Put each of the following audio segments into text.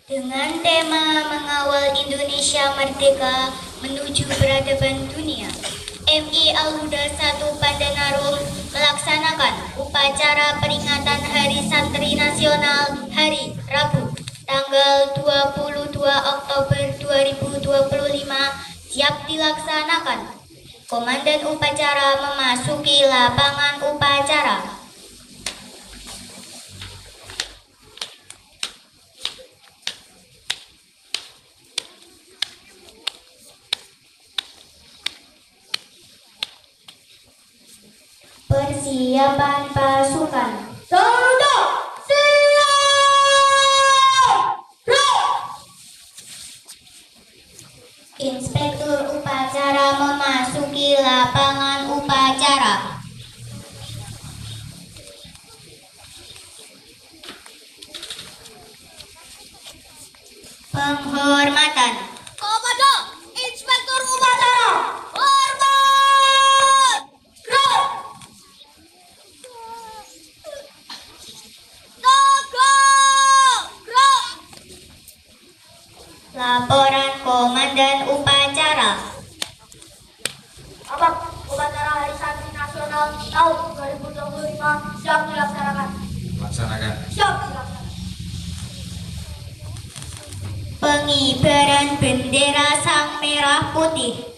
Dengan tema mengawal Indonesia Merdeka menuju peradaban dunia, MI Al-Huda 1 Pandanarum melaksanakan upacara peringatan Hari Santri Nasional hari Rabu, tanggal 22 Oktober 2025 siap dilaksanakan. Komandan upacara memasuki lapangan upacara. Persiapan pasukan. Soldat siap! Inspektur upacara memasuki lapangan upacara. Penghormatan Kepada Inspektur Upacara. Hormat! Gerak! Tegak! Gerak! Laporan Komandan upacara. Apa? Upacara Hari Santri Nasional tahun 2025 siap dilaksanakan. Laksanakan. Siap dilaksanakan. Pengibaran bendera Sang Merah Putih.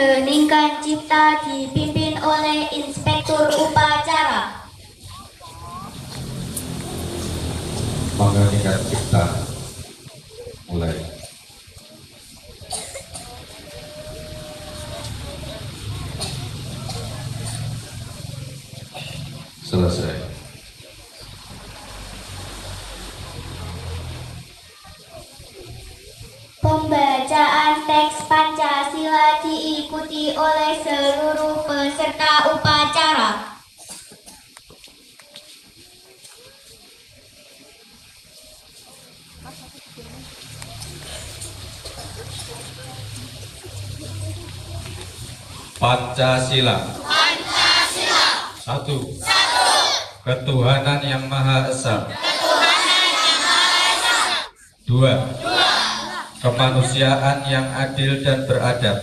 Mengeningkan Cipta dipimpin oleh Inspektur Upacara. Mengeningkan Cipta mulai. Selesai. Pembacaan teks Pancasila diikuti oleh seluruh peserta upacara. Pancasila. Pancasila. Satu. Ketuhanan yang Maha Esa. Dua. Kemanusiaan yang adil dan beradab.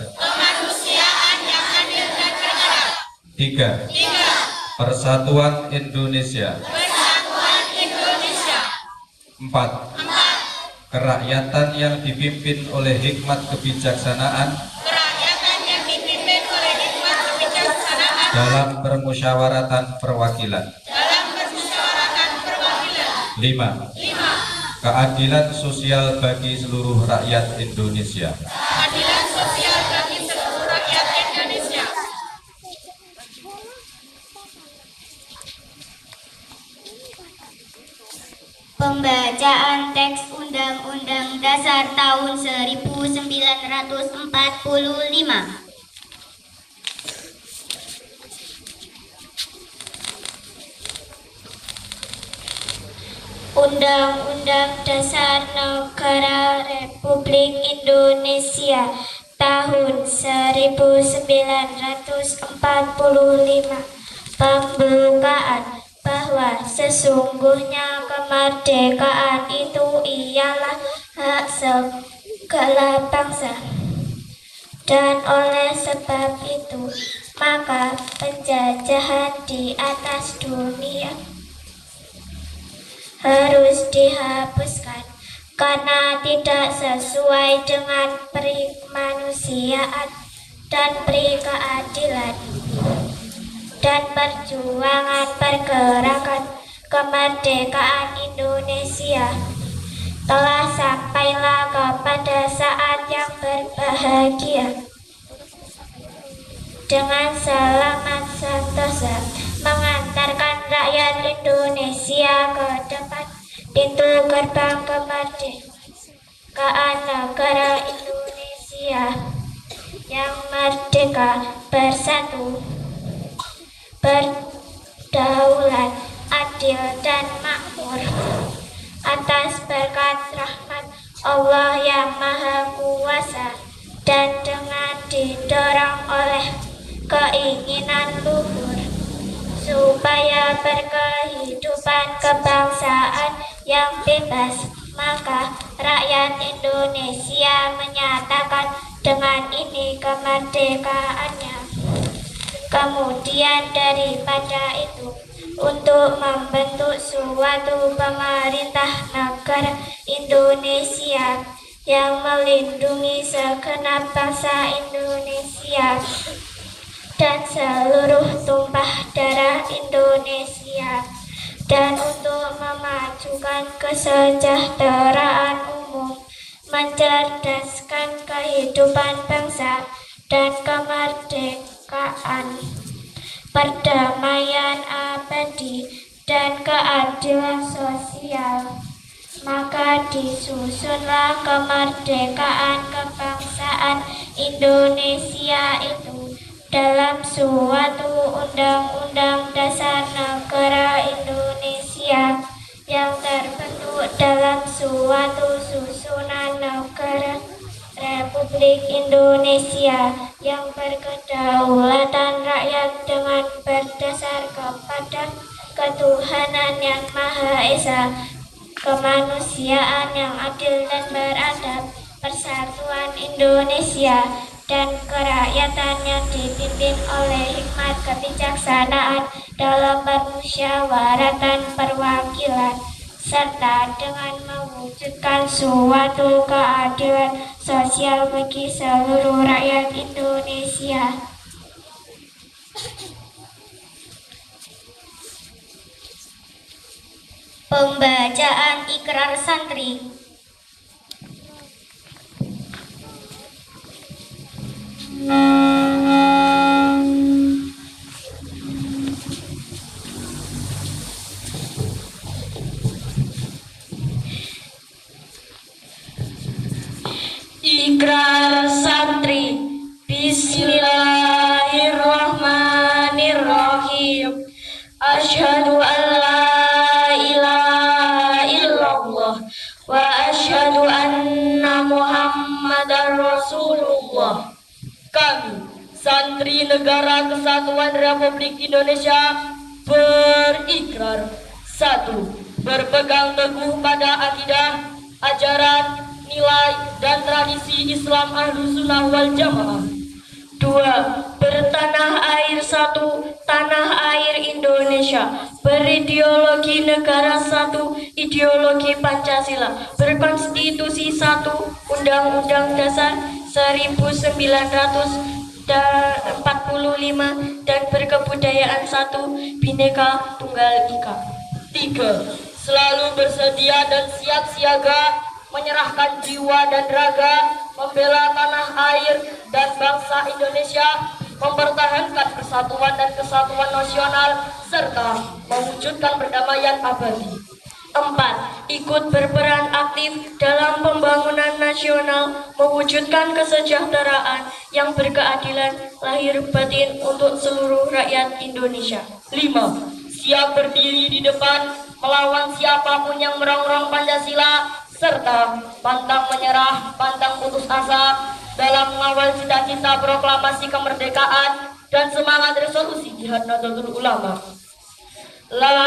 Tiga. Persatuan Indonesia. Empat. Kerakyatan yang dipimpin oleh hikmat kebijaksanaan dalam permusyawaratan perwakilan. Lima. Keadilan sosial bagi seluruh rakyat Indonesia. Pembacaan teks Undang-Undang Dasar tahun 1945. Undang-Undang Dasar Negara Republik Indonesia tahun 1945 pembukaan bahwa sesungguhnya kemerdekaan itu ialah hak segala bangsa, dan oleh sebab itu maka penjajahan di atas dunia harus dihapuskan karena tidak sesuai dengan peri-kemanusiaan dan peri-keadilan. Dan perjuangan pergerakan kemerdekaan Indonesia telah sampailah kepada saat yang berbahagia dengan selamat sentosa mengantarkan rakyat Indonesia ke depan pintu gerbang kemerdekaan negara Indonesia yang merdeka, bersatu, berdaulat, adil dan makmur atas berkat rahmat Allah yang Maha Kuasa dan dengan didorong oleh keinginan luhur supaya berkehidupan kebangsaan yang bebas, maka rakyat Indonesia menyatakan dengan ini kemerdekaannya. Kemudian daripada itu, untuk membentuk suatu pemerintah negara Indonesia yang melindungi segenap bangsa Indonesia dan seluruh tumpah darah Indonesia, dan untuk memajukan kesejahteraan umum, mencerdaskan kehidupan bangsa dan kemerdekaan, perdamaian abadi dan keadilan sosial, maka disusunlah kemerdekaan kebangsaan Indonesia itu dalam suatu Undang-Undang Dasar Negara Indonesia yang terbentuk dalam suatu susunan negara Republik Indonesia yang berkedaulatan rakyat dengan berdasar kepada ketuhanan yang Maha Esa, kemanusiaan yang adil dan beradab, persatuan Indonesia, dan kerakyatan yang dipimpin oleh hikmat kebijaksanaan dalam permusyawaratan perwakilan, serta dengan mewujudkan suatu keadilan sosial bagi seluruh rakyat Indonesia. Pembacaan Ikrar Santri. Ikrar Santri. Bismillahirrahmanirrahim. Asyhadu an la ilaha illallah wa asyhadu anna Muhammadar Rasulullah. Kami, Santri Negara Kesatuan Republik Indonesia, berikrar: 1. Berpegang teguh pada akidah, ajaran, nilai, dan tradisi Islam Ahlussunnah wal Jamaah. 2. Bertanah air satu, tanah air Indonesia, berideologi negara satu, ideologi Pancasila, berkonstitusi satu, Undang-Undang Dasar 1945, dan berkebudayaan satu, Bhinneka Tunggal Ika. 3. Selalu bersedia dan siap siaga menyerahkan jiwa dan raga, membela tanah air dan bangsa Indonesia, mempertahankan persatuan dan kesatuan nasional, serta mewujudkan perdamaian abadi. 4. Ikut berperan aktif dalam pembangunan nasional, mewujudkan kesejahteraan yang berkeadilan lahir batin untuk seluruh rakyat Indonesia. 5. Siap berdiri di depan melawan siapapun yang merongrong Pancasila, serta pantang menyerah, pantang putus asa dalam mengawal cita-cita proklamasi kemerdekaan dan semangat resolusi Jihad Nahdlatul Ulama. La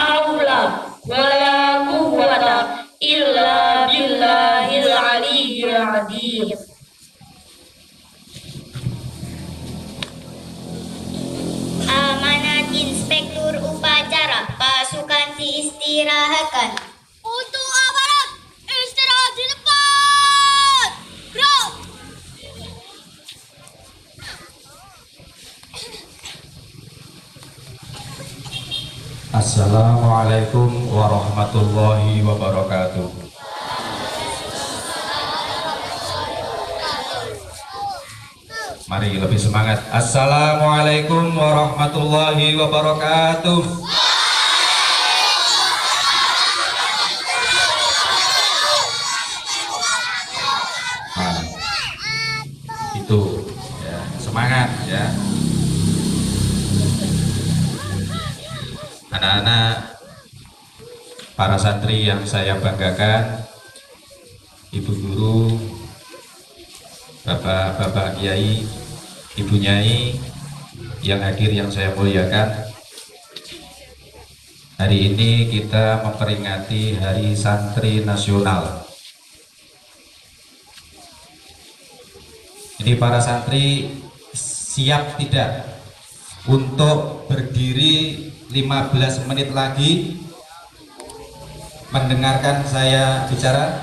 haula wala quwwata illa billahil aliyyil azim. Amanat Inspektur Upacara Pasukan diistirahatkan. Untuk aparat, istirahat di depan. Bro. Assalamualaikum warahmatullahi wabarakatuh. Mari lebih semangat. Assalamualaikum warahmatullahi wabarakatuh. Nah, itu ya, semangat ya. Anak-anak, para santri yang saya banggakan, ibu guru, bapak-bapak kiai, ibu nyai yang hadir yang saya muliakan. Hari ini kita memperingati Hari Santri Nasional. Ini para santri siap tidak untuk berdiri 15 menit lagi mendengarkan saya bicara?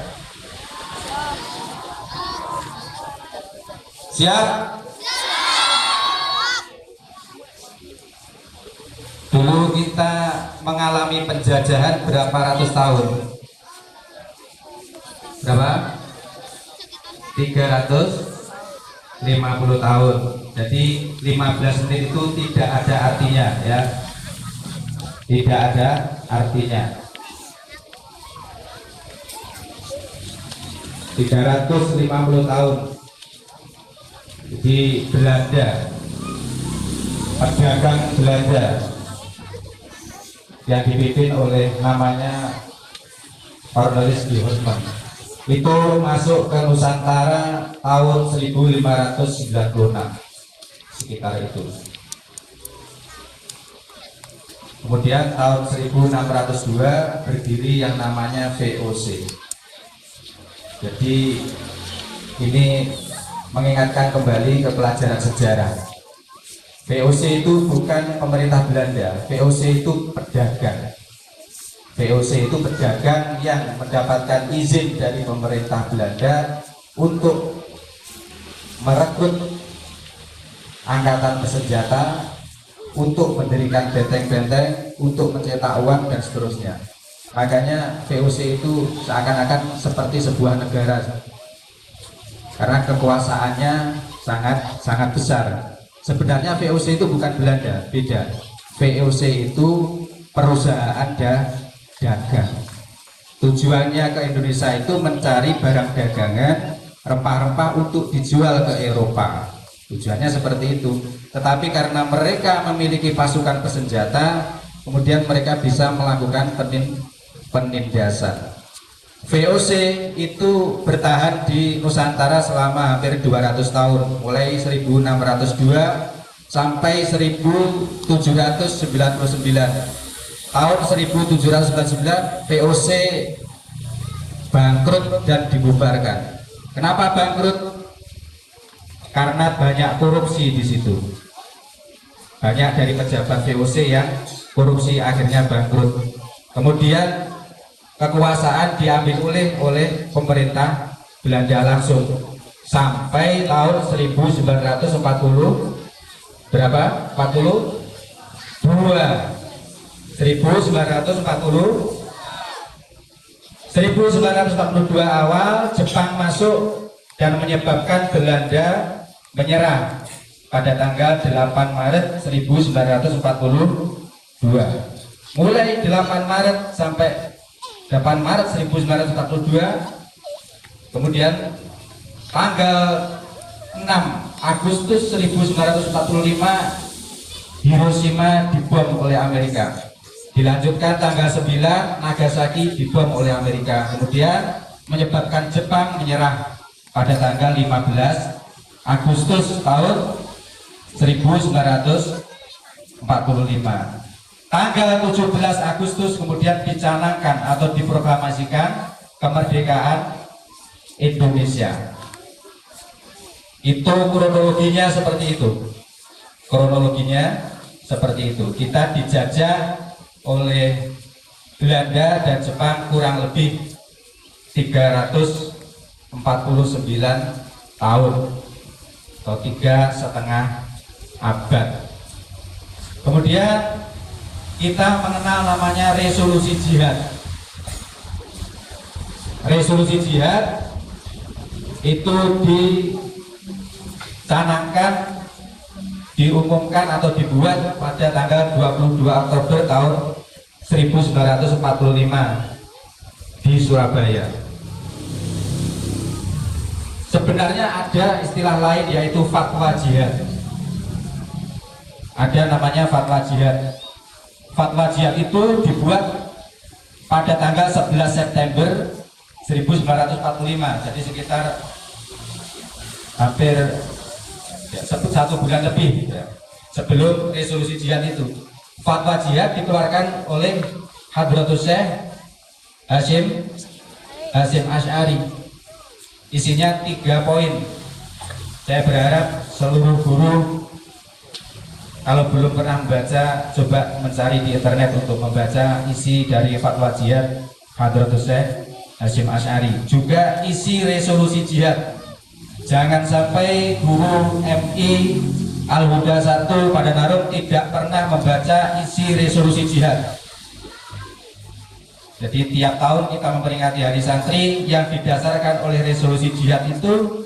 Siap? Dulu kita mengalami penjajahan berapa ratus tahun? Berapa? 350 tahun. Jadi 15 menit itu tidak ada artinya ya. Tidak ada artinya. 350 tahun di Belanda, pedagang Belanda yang dipimpin oleh namanya Cornelis de Houtman itu masuk ke Nusantara tahun 1596 sekitar itu. Kemudian tahun 1602 berdiri yang namanya VOC. Jadi ini mengingatkan kembali ke pelajaran sejarah. VOC itu bukan pemerintah Belanda, VOC itu pedagang. VOC itu pedagang yang mendapatkan izin dari pemerintah Belanda untuk merekrut angkatan bersenjata, untuk mendirikan benteng-benteng, untuk mencetak uang dan seterusnya. Makanya VOC itu seakan-akan seperti sebuah negara karena kekuasaannya sangat besar. Sebenarnya VOC itu bukan Belanda, beda. VOC itu perusahaan dagang. Tujuannya ke Indonesia itu mencari barang dagangan, rempah-rempah untuk dijual ke Eropa. Tujuannya seperti itu. Tetapi karena mereka memiliki pasukan bersenjata, kemudian mereka bisa melakukan penindasan. VOC itu bertahan di Nusantara selama hampir 200 tahun, mulai 1602 sampai 1799. Tahun 1799 VOC bangkrut dan dibubarkan. Kenapa bangkrut? Karena banyak korupsi di situ. Banyak dari pejabat VOC yang korupsi, akhirnya bangkrut. Kemudian kekuasaan diambil oleh pemerintah Belanda langsung sampai tahun 1940 berapa? 1942 awal Jepang masuk dan menyebabkan Belanda menyerah pada tanggal 8 Maret 1942. Mulai 8 Maret sampai 8 Maret 1942, kemudian tanggal 6 Agustus 1945 Hiroshima dibom oleh Amerika. Dilanjutkan tanggal 9 Nagasaki dibom oleh Amerika. Kemudian menyebabkan Jepang menyerah pada tanggal 15 Agustus tahun 1945. Tanggal 17 Agustus kemudian dicanangkan atau diproklamasikan kemerdekaan Indonesia. Itu kronologinya seperti itu. Kronologinya seperti itu. Kita dijajah oleh Belanda dan Jepang kurang lebih 349 tahun atau 3,5 abad. Kemudian kita mengenal namanya resolusi jihad. Resolusi jihad itu dicanangkan, diumumkan atau dibuat pada tanggal 22 Oktober tahun 1945 di Surabaya. Sebenarnya ada istilah lain yaitu fatwa jihad. Ada namanya fatwa jihad. Fatwa jihad itu dibuat pada tanggal 11 September 1945. Jadi sekitar hampir 1 bulan lebih sebelum resolusi jihad itu. Fatwa jihad dikeluarkan oleh Hadratus Syekh Hasyim Asy'ari. Isinya 3 poin. Saya berharap seluruh guru kalau belum pernah membaca, coba mencari di internet untuk membaca isi dari fatwa jihad Hadratus Syekh Hasyim Asy'ari. Juga isi resolusi jihad. Jangan sampai guru MI Al-Huda 1 pada Narum tidak pernah membaca isi resolusi jihad. Jadi tiap tahun kita memperingati Hari Santri yang didasarkan oleh resolusi jihad itu,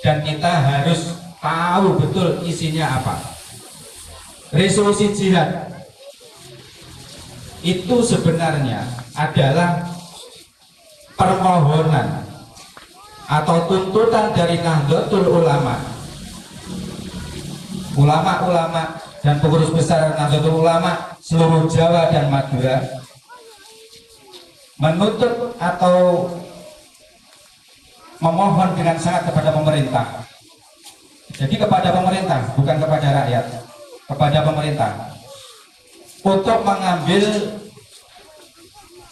dan kita harus tahu betul isinya apa. Resolusi jihad itu sebenarnya adalah permohonan atau tuntutan dari Nahdlatul Ulama, ulama-ulama dan pengurus besar Nahdlatul Ulama seluruh Jawa dan Madura, menuntut atau memohon dengan sangat kepada pemerintah. Jadi kepada pemerintah, bukan kepada rakyat, kepada pemerintah, untuk mengambil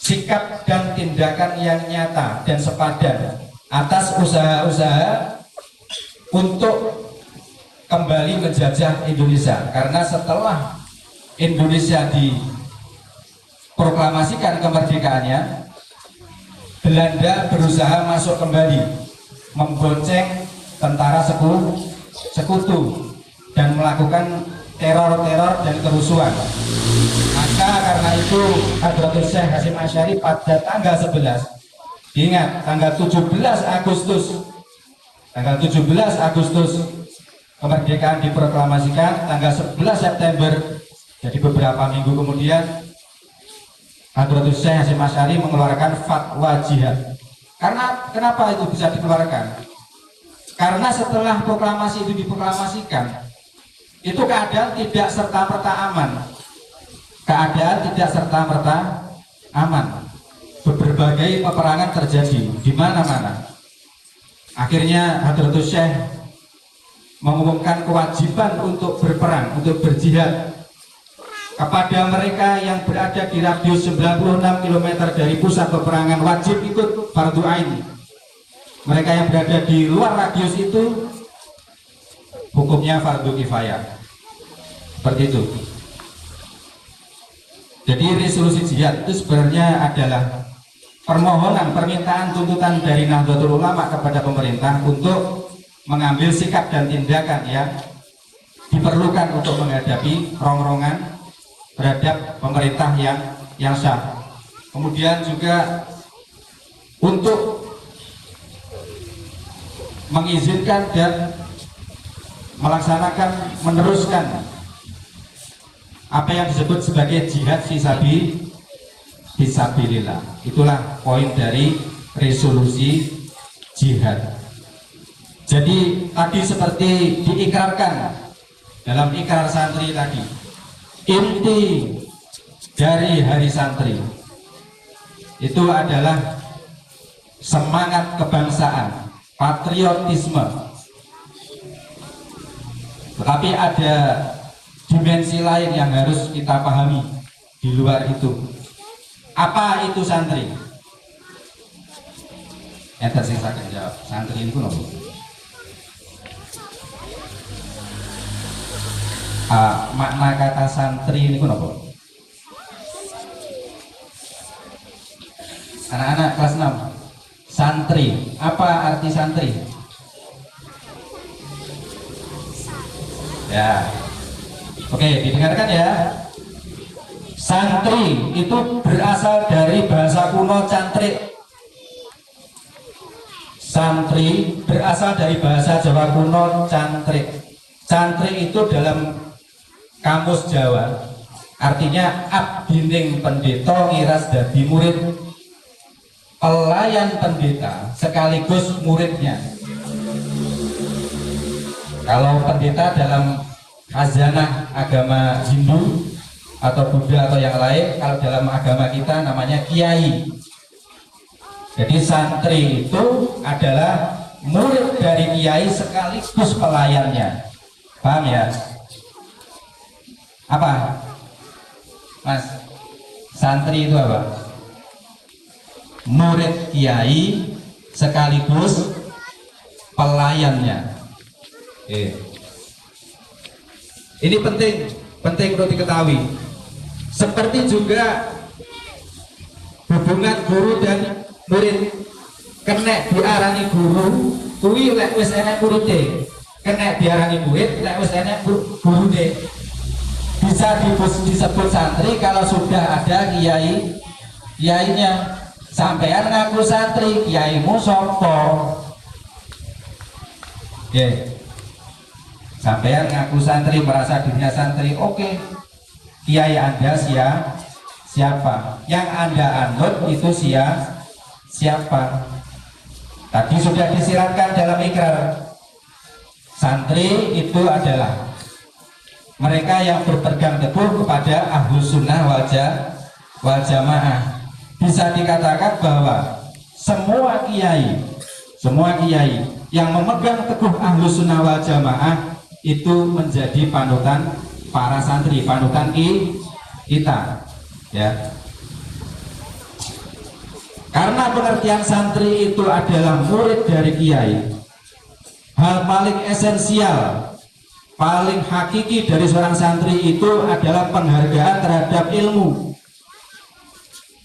sikap dan tindakan yang nyata dan sepadan atas usaha-usaha untuk kembali menjajah Indonesia. Karena setelah Indonesia proklamasikan kemerdekaannya, Belanda berusaha masuk kembali, membonceng tentara sekutu dan melakukan teror-teror dan kerusuhan. Maka karena itu Hadratus Syekh Hasyim Asy'ari pada tanggal 11, ingat tanggal 17 Agustus kemerdekaan diproklamasikan, tanggal 11 September, jadi beberapa minggu kemudian Hadratus Syekh Hasyim Asy'ari mengeluarkan fatwa jihad. Karena kenapa itu bisa dikeluarkan? Karena setelah proklamasi itu diproklamasikan, itu keadaan tidak serta-merta aman. Keadaan tidak serta-merta aman. Berbagai peperangan terjadi di mana-mana. Akhirnya Hadratus Syekh mengumumkan kewajiban untuk berperang, untuk berjihad kepada mereka yang berada di radius 96 km dari pusat peperangan, wajib ikut fardu ain. Mereka yang berada di luar radius itu hukumnya fardu kifayah. Seperti itu. Jadi resolusi jihad itu sebenarnya adalah permohonan, permintaan, tuntutan dari Nahdlatul Ulama kepada pemerintah untuk mengambil sikap dan tindakan yang diperlukan untuk menghadapi rongrongan terhadap pemerintah yang sah. Kemudian juga untuk mengizinkan dan melaksanakan, meneruskan apa yang disebut sebagai jihad fisabilillah. Itulah poin dari resolusi jihad. Jadi tadi seperti diikrarkan dalam ikrar santri tadi, inti dari hari santri itu adalah semangat kebangsaan, patriotisme. Tetapi ada dimensi lain yang harus kita pahami di luar itu. Apa itu santri? Enten sing saged jawab. Santri itu nopo? Makna kata santri ini nopo? Anak-anak kelas 6. Santri, apa arti santri? Ya, oke, didengarkan ya. Santri itu berasal dari bahasa kuno cantrik. Santri berasal dari bahasa Jawa kuno cantrik. Cantrik itu dalam kamus Jawa artinya abdining pendeta ngiras dadi murid, pelayan pendeta sekaligus muridnya. Kalau pendeta dalam khazanah agama Hindu atau Buddha atau yang lain, kalau dalam agama kita namanya kiai. Jadi santri itu adalah murid dari kiai sekaligus pelayannya. Paham ya? Apa? Mas, santri itu apa? Murid kiai sekaligus pelayannya. Ini penting untuk diketahui. Seperti juga hubungan guru dan murid. Kena diarani guru, kuwi lek wis enek muride. Kena diarani murid, lek wis enek gurune. Bisa disebut santri kalau sudah ada kiainya. Sampean ngaku santri, kiaimu sapa? Sampean ngaku santri, merasa dirinya santri, oke. Kiai Anda siapa? Yang Anda anut itu siapa? Tadi sudah disiratkan dalam ikrar. Santri itu adalah mereka yang berpegang teguh kepada Ahlus Sunnah wal Jamaah. Bisa dikatakan bahwa semua kiai yang memegang teguh Ahlus Sunnah wal Jamaah itu menjadi panutan para santri, panutan kita, ya. Karena pengertian santri itu adalah murid dari kiai, hal paling esensial, paling hakiki dari seorang santri itu adalah penghargaan terhadap ilmu.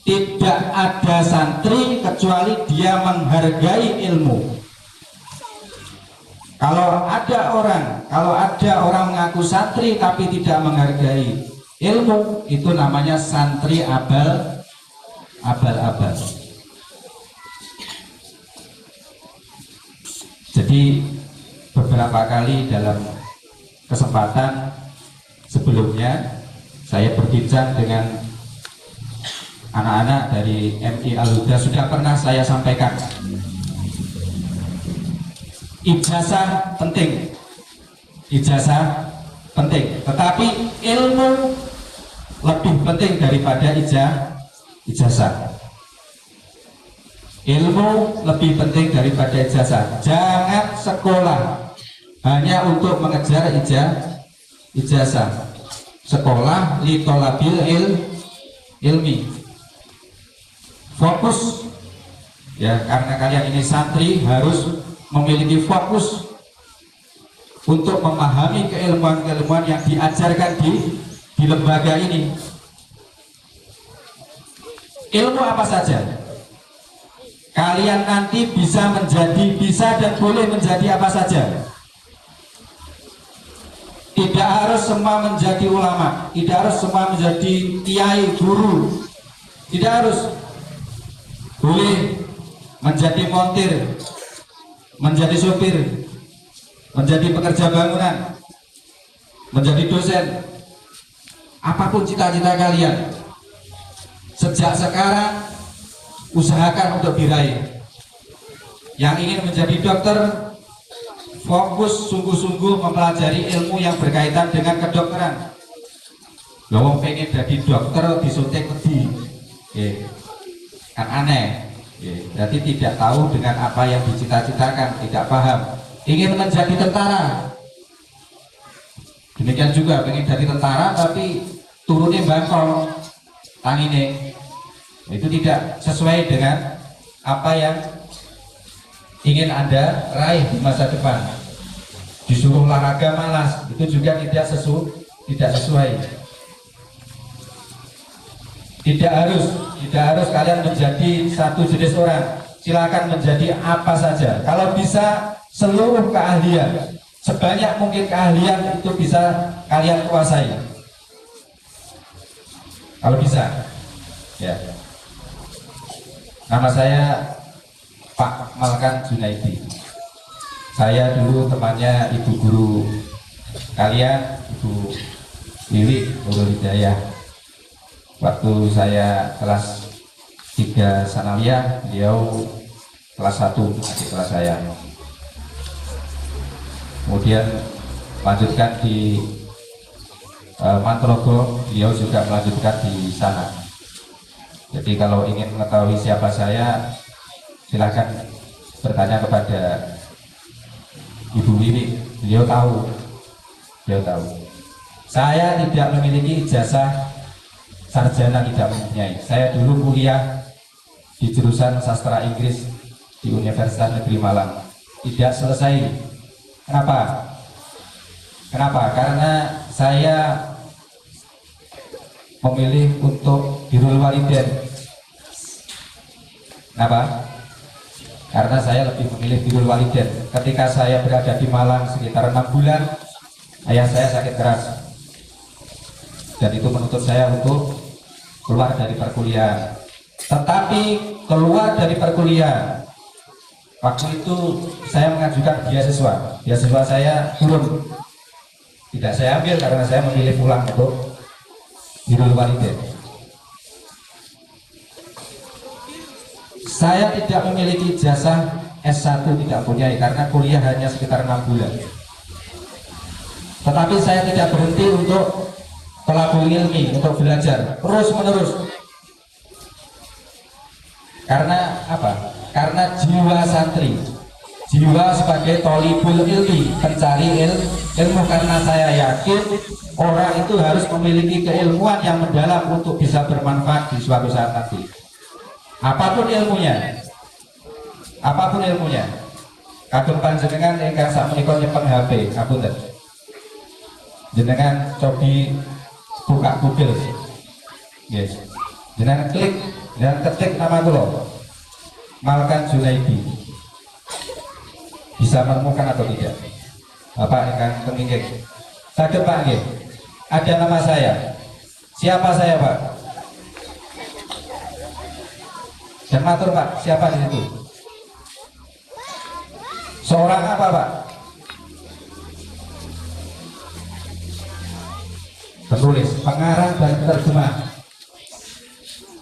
tidak ada santri kecuali dia menghargai ilmu. Kalau ada orang mengaku santri tapi tidak menghargai ilmu, itu namanya santri abal-abal. Jadi beberapa kali dalam kesempatan sebelumnya saya berbincang dengan anak-anak dari MI Al-Huda, sudah pernah saya sampaikan, ijazah penting, tetapi ilmu lebih penting daripada ijazah. Ilmu lebih penting daripada ijazah. Jangan sekolah hanya untuk mengejar ijazah. Sekolah li thalabil ilmi. Fokus ya, karena kalian ini santri harus memiliki fokus untuk memahami keilmuan-keilmuan yang diajarkan di lembaga ini. Ilmu apa saja kalian nanti bisa dan boleh menjadi apa saja. Tidak harus semua menjadi ulama, tidak harus semua menjadi kiai, guru, tidak harus. Boleh menjadi montir, menjadi sopir, menjadi pekerja bangunan, menjadi dosen. Apapun cita-cita kalian, sejak sekarang usahakan untuk diraih. Yang ingin menjadi dokter, fokus sungguh-sungguh mempelajari ilmu yang berkaitan dengan kedokteran. Lo pengen jadi dokter disuntik pedi, kan aneh. Berarti tidak tahu dengan apa yang dicita-citakan, tidak paham. Ingin menjadi tentara, demikian juga pengen jadi tentara tapi turunnya bangkong tangine, itu tidak sesuai dengan apa yang ingin Anda raih di masa depan. Disuruh olahraga malas, itu juga tidak sesuai. Tidak harus kalian menjadi satu jenis orang. Silakan menjadi apa saja. Kalau bisa seluruh keahlian, sebanyak mungkin keahlian itu bisa kalian kuasai. Kalau bisa, ya. Nama saya Pak Malkan Junaidi. Saya dulu temannya ibu guru kalian, Ibu Wiwi Nurul Hidayah. Waktu saya kelas 3 sanawiyah, beliau kelas 1, adik kelas saya. Kemudian lanjutkan di Mantrogo, beliau juga melanjutkan di sana. Jadi kalau ingin mengetahui siapa saya, silakan bertanya kepada Ibu Wiwi, beliau tahu. Saya tidak memiliki ijazah sarjana, tidak mempunyai. Saya dulu kuliah di jurusan sastra Inggris di Universitas Negeri Malang, tidak selesai. Kenapa? Karena saya memilih untuk birrul walidain. Kenapa? Karena saya lebih memilih birrul walidain. Ketika saya berada di Malang sekitar 6 bulan, ayah saya sakit keras, dan itu menuntut saya untuk keluar dari perkuliahan. Tetapi keluar dari perkuliahan, waktu itu saya mengajukan beasiswa saya turun, tidak saya ambil karena saya memilih pulang untuk birrul walidain. Saya tidak memiliki ijazah S1, tidak punya, karena kuliah hanya sekitar 6 bulan. Tetapi saya tidak berhenti untuk thalabul ilmi, untuk belajar terus menerus. Karena apa? Karena jiwa santri, jiwa sebagai thalibul ilmi, pencari ilmu. Karena saya yakin orang itu harus memiliki keilmuan yang mendalam untuk bisa bermanfaat di suatu saat nanti. Apapun ilmunya. Kagem panjenengan ingkang sakmenika nyepeng HP, ngapunten. Jenengan cobi buka Google, yes. Jangan klik dan ketik nama kula. Malkan Junaidi. Bisa menemukan atau tidak? Bapak ingkang pemikir. Saged Pak nggih. Ada nama saya. Siapa saya, Pak? Dan matur Pak, siapa di situ? Seorang apa Pak? Penulis, pengarang dan penerjemah.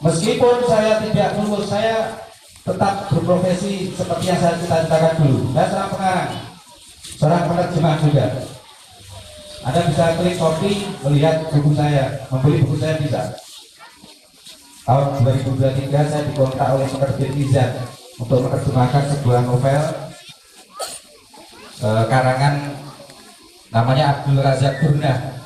Meskipun saya tidak lulus, saya tetap berprofesi seperti yang saya cita-citakan dulu. Saya seorang pengarang, seorang penerjemah juga. Anda bisa klik copy, melihat buku saya, membeli buku saya bisa. Tahun 2023 saya dikontak oleh penerbit Izan untuk menerjemahkan sebuah novel karangan namanya Abdul Razak Gurnah.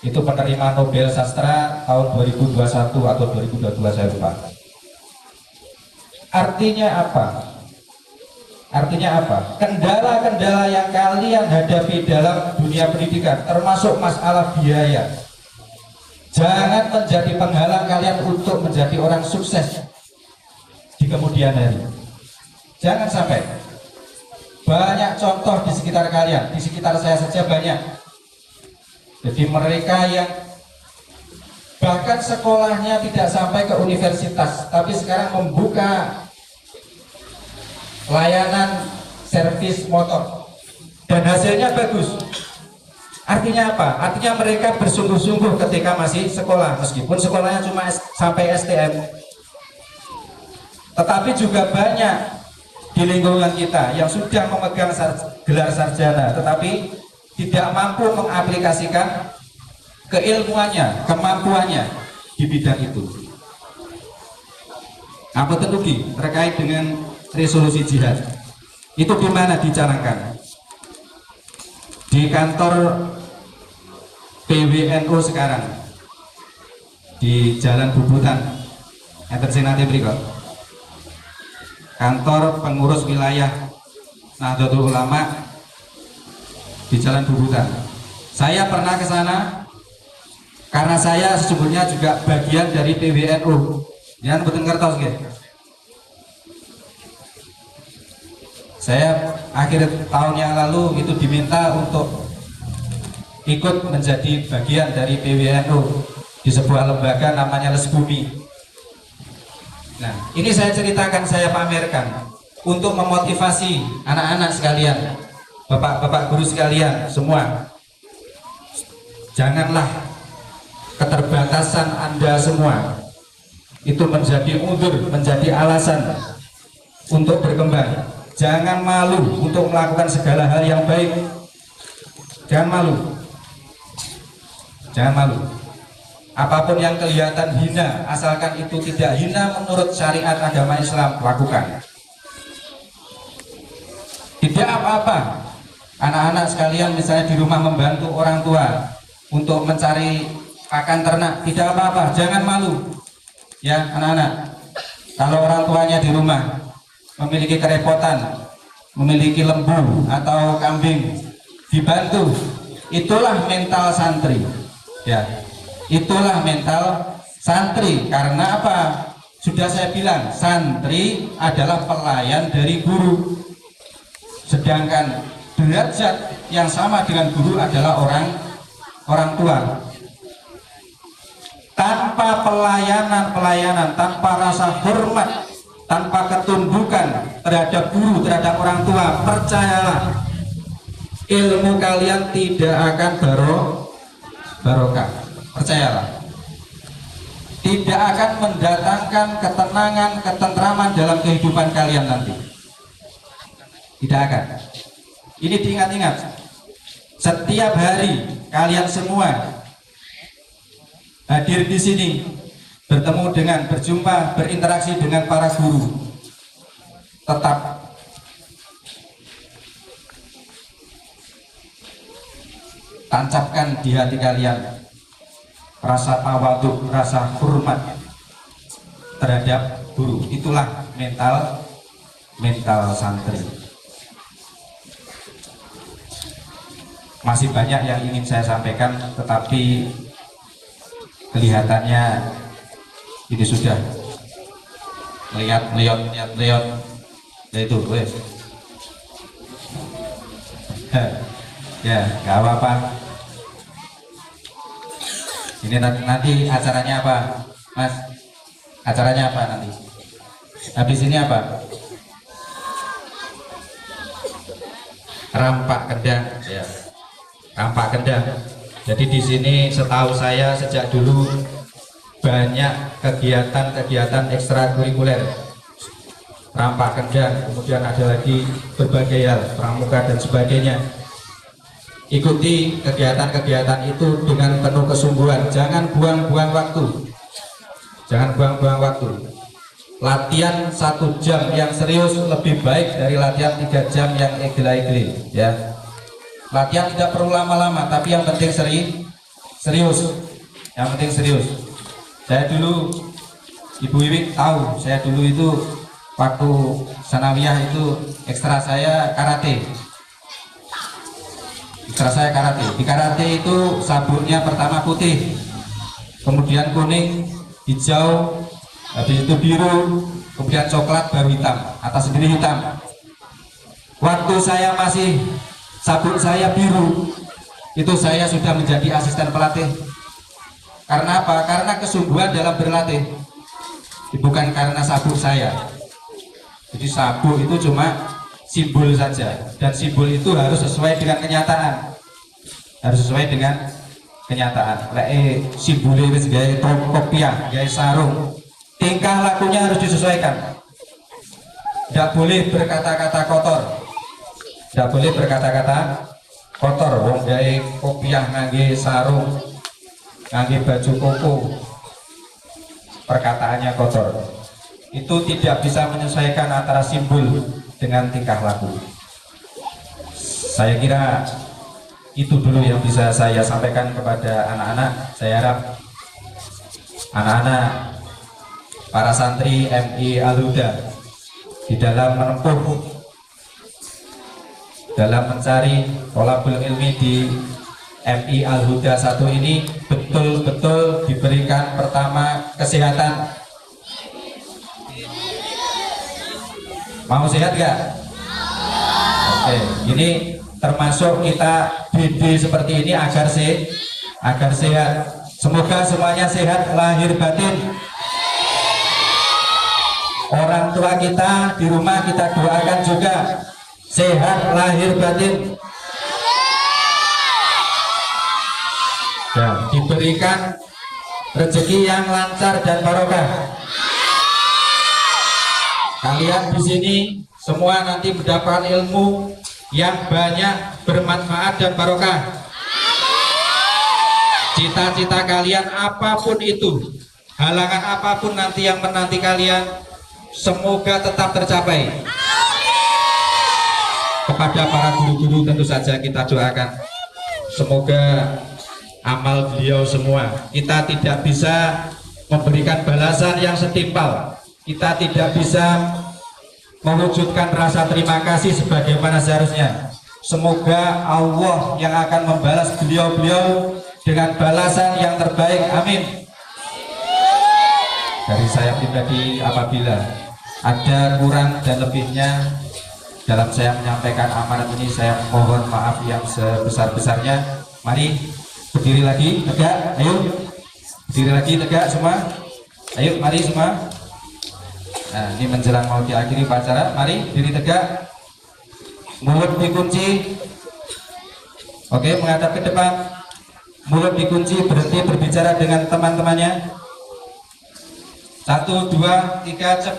Itu penerima Nobel Sastra tahun 2021 atau 2022 saya lupa. Artinya apa? Artinya apa? Kendala-kendala yang kalian hadapi dalam dunia pendidikan, termasuk masalah biaya, jangan menjadi penghalang kalian untuk menjadi orang sukses di kemudian hari. Jangan sampai. Banyak contoh di sekitar kalian, di sekitar saya saja banyak. Jadi mereka yang bahkan sekolahnya tidak sampai ke universitas, tapi sekarang membuka layanan servis motor dan hasilnya bagus. Artinya apa? Artinya mereka bersungguh-sungguh ketika masih sekolah, meskipun sekolahnya cuma sampai STM. Tetapi juga banyak di lingkungan kita yang sudah memegang gelar sarjana, tetapi tidak mampu mengaplikasikan keilmuannya, kemampuannya di bidang itu. Apa terugi terkait dengan resolusi jihad? Itu di mana dicanangkan? Di kantor PWNU sekarang di Jalan Bubutan. Enten sing nanti berikut. Kantor pengurus wilayah Nahdlatul Ulama di Jalan Bubutan. Saya pernah ke sana karena saya sesungguhnya juga bagian dari PWNU. Jangan betul kertas gitu. Saya akhir tahun yang lalu itu diminta untuk ikut menjadi bagian dari PWNU di sebuah lembaga namanya Lesbumi. Nah, ini saya ceritakan, saya pamerkan untuk memotivasi anak-anak sekalian, bapak-bapak guru sekalian semua. Janganlah keterbatasan Anda semua itu menjadi udzur, menjadi alasan untuk berkembang. Jangan malu untuk melakukan segala hal yang baik. Jangan malu. Jangan malu. Apapun yang kelihatan hina, asalkan itu tidak hina menurut syariat agama Islam, lakukan. Tidak apa-apa. Anak-anak sekalian misalnya di rumah membantu orang tua untuk mencari pakan ternak, tidak apa-apa. Jangan malu. Ya, anak-anak. Kalau orang tuanya di rumah memiliki kerepotan, memiliki lembu atau kambing, dibantu. Itulah mental santri. Ya, itulah mental santri. Karena apa? Sudah saya bilang, santri adalah pelayan dari guru. Sedangkan derajat yang sama dengan guru adalah orang tua. Tanpa pelayanan, tanpa rasa hormat, tanpa ketundukan terhadap guru, terhadap orang tua, percayalah, ilmu kalian tidak akan barokah. Percayalah, tidak akan mendatangkan ketenangan, ketentraman dalam kehidupan kalian nanti. Tidak akan. Ini diingat-ingat. Setiap hari kalian semua hadir di sini, bertemu dengan, berjumpa, berinteraksi dengan para guru, tetap tancapkan di hati kalian rasa tawadhu, rasa hormat terhadap guru. Itulah mental santri. Masih banyak yang ingin saya sampaikan, tetapi kelihatannya Ini sudah lihat ya itu wes. Ya nggak apa-apa. Ini nanti acaranya apa Mas? Acaranya apa nanti? Habis ini apa? Rampak kendang ya. Rampak kendang. Jadi di sini setahu saya sejak dulu banyak kegiatan-kegiatan ekstrakurikuler, rampak kendang, kemudian ada lagi berbagai hal, pramuka dan sebagainya. Ikuti kegiatan-kegiatan itu dengan penuh kesungguhan, jangan buang-buang waktu, jangan buang-buang waktu. Latihan 1 jam yang serius lebih baik dari latihan 3 jam yang egel-egel ya. Latihan tidak perlu lama-lama, tapi yang penting serius, yang penting serius. Saya dulu, Ibu Wiwik tahu, saya dulu itu waktu sanawiyah itu ekstra saya karate. Ekstra saya karate. Di karate itu sabunnya pertama putih, kemudian kuning, hijau, habis itu biru, kemudian coklat, baru hitam, atas sendiri hitam. Waktu saya masih sabun saya biru, itu saya sudah menjadi asisten pelatih. Karena apa? Karena kesungguhan dalam berlatih, bukan karena sabuk saya. Jadi sabuk itu cuma simbol saja, dan simbol itu harus sesuai dengan kenyataan, harus sesuai dengan kenyataan. Simbolnya itu gaya kopiah, gaya sarung, tingkah lakunya harus disesuaikan. Tidak boleh berkata-kata kotor, tidak boleh berkata-kata kotor. Wong gaya kopiah ngangge sarung, ngangge baju koko, perkataannya kotor, itu tidak bisa menyesuaikan antara simbol dengan tingkah laku. Saya kira itu dulu yang bisa saya sampaikan kepada anak-anak. Saya harap anak-anak para santri MI Al-Huda di dalam menempuh, dalam mencari thalabul ilmi di MI Al-Huda 1 ini betul-betul diberikan pertama kesehatan. Mau sehat gak? Oke, ini termasuk kita BD seperti ini agar sehat. Semoga semuanya sehat lahir batin. Orang tua kita di rumah kita doakan juga sehat lahir batin. Dan diberikan rezeki yang lancar dan barokah. Kalian di sini semua nanti mendapatkan ilmu yang banyak, bermanfaat dan barokah. Cita-cita kalian apapun itu, halangan apapun nanti yang menanti kalian, semoga tetap tercapai. Kepada para guru-guru tentu saja kita doakan, semoga amal beliau semua, kita tidak bisa memberikan balasan yang setimpal, kita tidak bisa mewujudkan rasa terima kasih sebagaimana seharusnya. Semoga Allah yang akan membalas beliau-beliau dengan balasan yang terbaik, amin. Dari saya pribadi, apabila ada kurang dan lebihnya dalam saya menyampaikan amanat ini, saya mohon maaf yang sebesar-besarnya. Mari berdiri lagi tegak, ayo berdiri lagi tegak semua, ayo mari semua. Nah, ini menjelang mau diakhiri upacara, mari diri tegak, mulut dikunci. Oke, menghadap ke depan, mulut dikunci, berhenti berbicara dengan teman-temannya. 1, 2, 3 cep.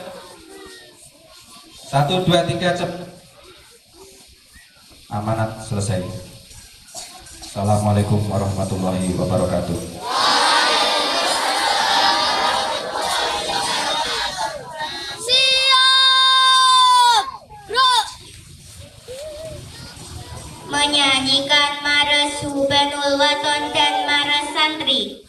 1, 2, 3 cep. Amanat selesai. Assalamualaikum warahmatullahi wabarakatuh. Menyanyikan Mares Subanul Waton dan Mares Santri.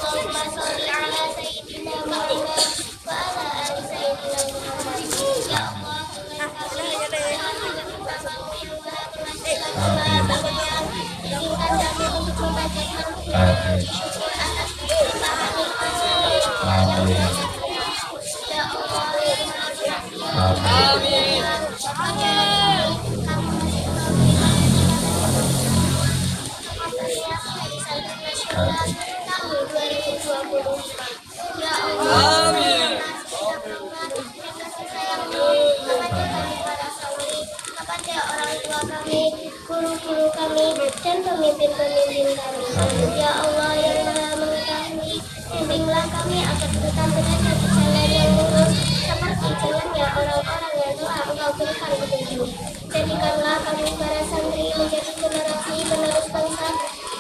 Allahumma sholli ala sayyidina Muhammad wa ala ali sayyidina Muhammad. Ya Allah, kepada orang tua kami, guru-guru kami, dan pemimpin-pemimpin kami. Ya Allah yang Maha Mengetahui, bimbinglah kami agar tetap berada di jalan yang lurus, seperti jalannya orang-orang yang telah Engkau berikan petunjuk. Jadikanlah kami para santri menjadi generasi penerus bangsa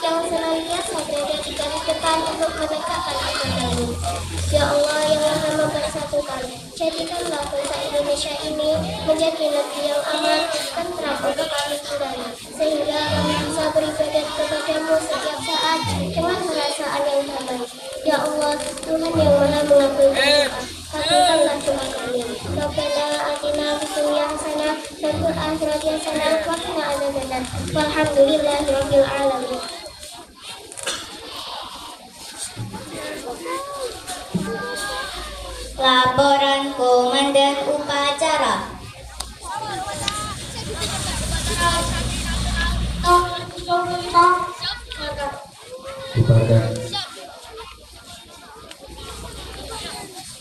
yang senantiasa berada di garis depan untuk menegakkan agama-Mu. Ya Allah yang Maha Mempersatukan, jadikanlah bangsa Indonesia ini menjadi negeri yang aman, tentram untuk kami tinggali, sehingga kami bisa beribadat kepada-Mu setiap saat dengan perasaan yang damai. Ya Allah, Tuhan yang Maha mengabulkan doa, kabulkanlah doa kami. Rabbana atina fid dunya hasanah wa fil akhirati hasanah wa qina adzabannar. Walhamdulillahirabbil alamin. Laporan Komandan Upacara. Bubarkan.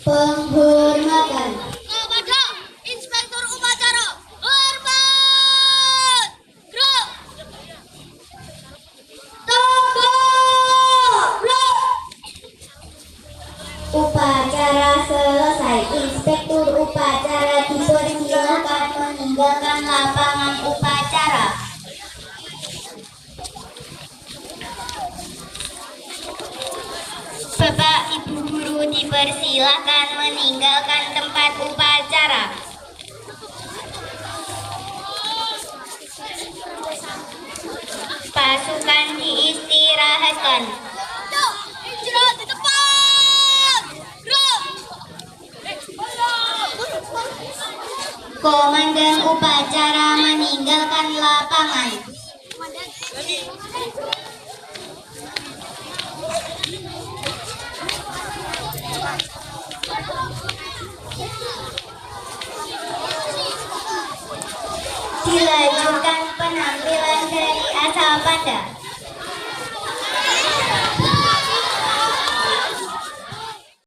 Penghormatan. Kepada Inspektur Upacara, hormat. Gerak. Upacara selesai. Inspektur upacara dipersilakan meninggalkan lapangan upacara. Bapak Ibu guru dipersilakan meninggalkan tempat upacara. Pasukan diistirahatkan. Istirahat di depan. Gerak. Komandan upacara meninggalkan lapangan. Dilanjutkan penampilan dari asal Panda.